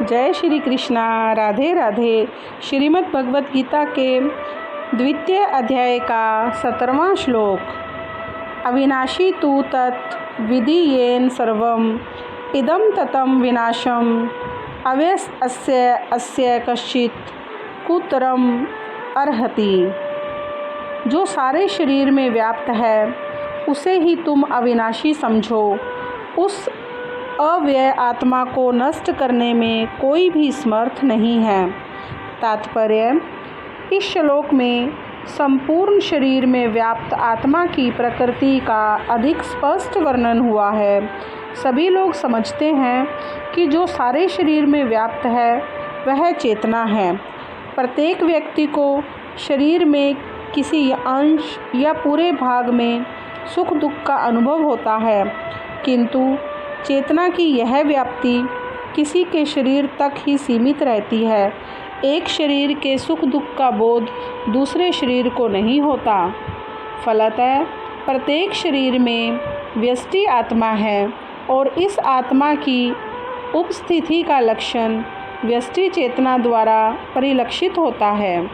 जय श्री कृष्णा। राधे राधे। श्रीमद् भगवत गीता के द्वितीय अध्याय का 17वां श्लोक। अविनाशी तु तत् विधीयेन सर्वम् इदं ततं विनाशम् अव्यस्य अस्य कश्चित् कुतरम् अर्हति। जो सारे शरीर में व्याप्त है उसे ही तुम अविनाशी समझो। उस अव्यय आत्मा को नष्ट करने में कोई भी समर्थ नहीं है। तात्पर्य: इस श्लोक में संपूर्ण शरीर में व्याप्त आत्मा की प्रकृति का अधिक स्पष्ट वर्णन हुआ है। सभी लोग समझते हैं कि जो सारे शरीर में व्याप्त है वह चेतना है। प्रत्येक व्यक्ति को शरीर में किसी अंश या पूरे भाग में सुख दुख का अनुभव होता है, किंतु चेतना की यह व्याप्ति किसी के शरीर तक ही सीमित रहती है। एक शरीर के सुख दुख का बोध दूसरे शरीर को नहीं होता। फलतः प्रत्येक शरीर में व्यष्टि आत्मा है और इस आत्मा की उपस्थिति का लक्षण व्यष्टि चेतना द्वारा परिलक्षित होता है।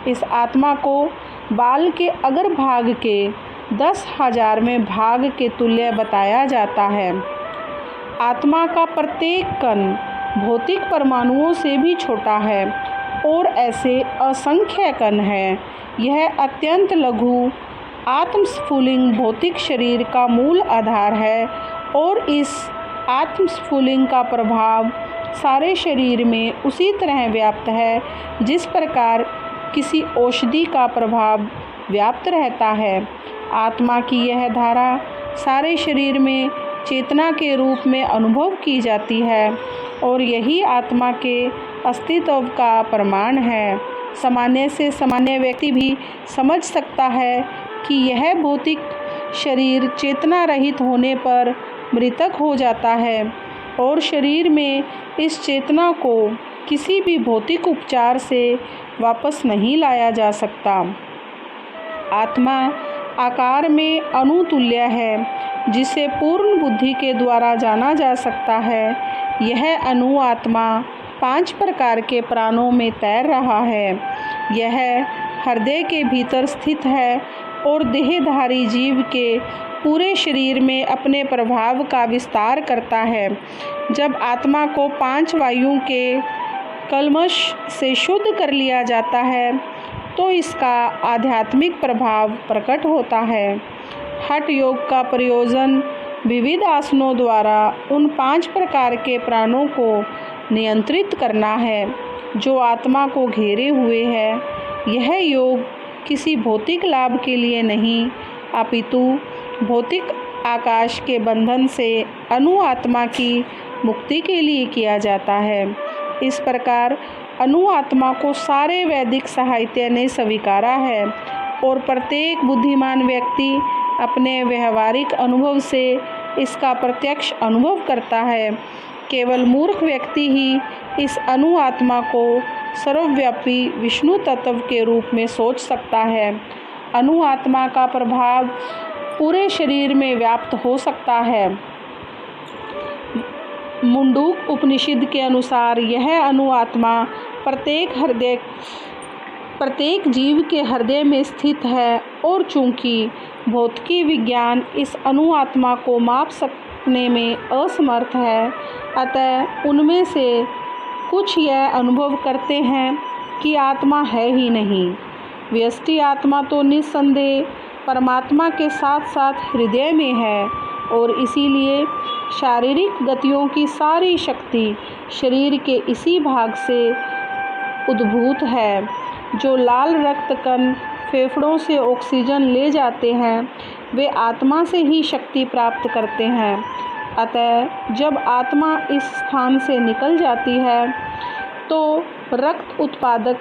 इस आत्मा को बाल के अग्र भाग के 10,000वें भाग के तुल्य बताया जाता है। आत्मा का प्रत्येक कण भौतिक परमाणुओं से भी छोटा है और ऐसे असंख्य कण हैं। यह अत्यंत लघु आत्मस्फुलिंग भौतिक शरीर का मूल आधार है और इस आत्मस्फुलिंग का प्रभाव सारे शरीर में उसी तरह व्याप्त है जिस प्रकार किसी औषधि का प्रभाव व्याप्त रहता है। आत्मा की यह धारा सारे शरीर में चेतना के रूप में अनुभव की जाती है और यही आत्मा के अस्तित्व का प्रमाण है। सामान्य से सामान्य व्यक्ति भी समझ सकता है कि यह भौतिक शरीर चेतना रहित होने पर मृतक हो जाता है और शरीर में इस चेतना को किसी भी भौतिक उपचार से वापस नहीं लाया जा सकता। आत्मा आकार में अणु तुल्य है जिसे पूर्ण बुद्धि के द्वारा जाना जा सकता है। यह अणु आत्मा 5 प्रकार के प्राणों में तैर रहा है। यह हृदय के भीतर स्थित है और देहधारी जीव के पूरे शरीर में अपने प्रभाव का विस्तार करता है। जब आत्मा को 5 वायुओं के कल्मश से शुद्ध कर लिया जाता है तो इसका आध्यात्मिक प्रभाव प्रकट होता है। हठ योग का प्रयोजन विविध आसनों द्वारा उन 5 प्रकार के प्राणों को नियंत्रित करना है जो आत्मा को घेरे हुए है। यह योग किसी भौतिक लाभ के लिए नहीं अपितु भौतिक आकाश के बंधन से अणु आत्मा की मुक्ति के लिए किया जाता है। इस प्रकार अणु आत्मा को सारे वैदिक साहित्य ने स्वीकारा है और प्रत्येक बुद्धिमान व्यक्ति अपने व्यवहारिक अनुभव से इसका प्रत्यक्ष अनुभव करता है। केवल मूर्ख व्यक्ति ही इस अणु आत्मा को सर्वव्यापी विष्णु तत्व के रूप में सोच सकता है। अणु आत्मा का प्रभाव पूरे शरीर में व्याप्त हो सकता है। मुंडूक उपनिषद के अनुसार यह अणु आत्मा प्रत्येक जीव के हृदय में स्थित है और चूंकि भौतिकी विज्ञान इस अणु आत्मा को माप सकने में असमर्थ है, अतः उनमें से कुछ यह अनुभव करते हैं कि आत्मा है ही नहीं। व्यष्टि आत्मा तो निस्संदेह परमात्मा के साथ साथ हृदय में है और इसीलिए शारीरिक गतियों की सारी शक्ति शरीर के इसी भाग से उद्भूत है। जो लाल रक्त कण फेफड़ों से ऑक्सीजन ले जाते हैं वे आत्मा से ही शक्ति प्राप्त करते हैं। अतः जब आत्मा इस स्थान से निकल जाती है तो रक्त उत्पादक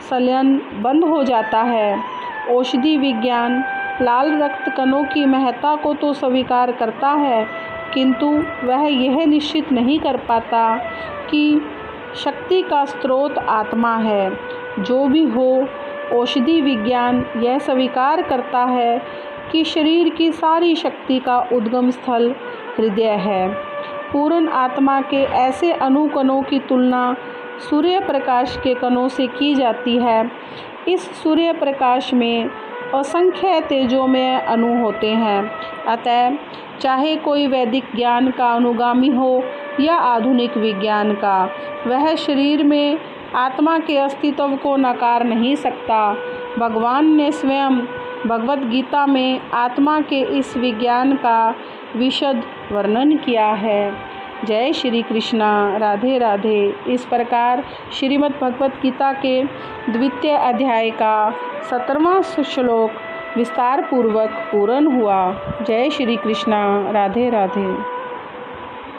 संलयन बंद हो जाता है। औषधि विज्ञान लाल रक्त कणों की महत्ता को तो स्वीकार करता है, किंतु वह यह निश्चित नहीं कर पाता कि शक्ति का स्रोत आत्मा है। जो भी हो, औषधि विज्ञान यह स्वीकार करता है कि शरीर की सारी शक्ति का उद्गम स्थल हृदय है। पूर्ण आत्मा के ऐसे अणु-कणों की तुलना सूर्य प्रकाश के कणों से की जाती है। इस सूर्य प्रकाश में असंख्य तेजोमय अणु होते हैं। अतः चाहे कोई वैदिक ज्ञान का अनुगामी हो या आधुनिक विज्ञान का, वह शरीर में आत्मा के अस्तित्व को नकार नहीं सकता। भगवान ने स्वयं भगवद गीता में आत्मा के इस विज्ञान का विशद वर्णन किया है। जय श्री कृष्णा। राधे राधे। इस प्रकार श्रीमद् भगवद गीता के द्वितीय अध्याय का 17वां श्लोक विस्तार पूर्वक पूर्ण हुआ। जय श्री कृष्णा। राधे राधे।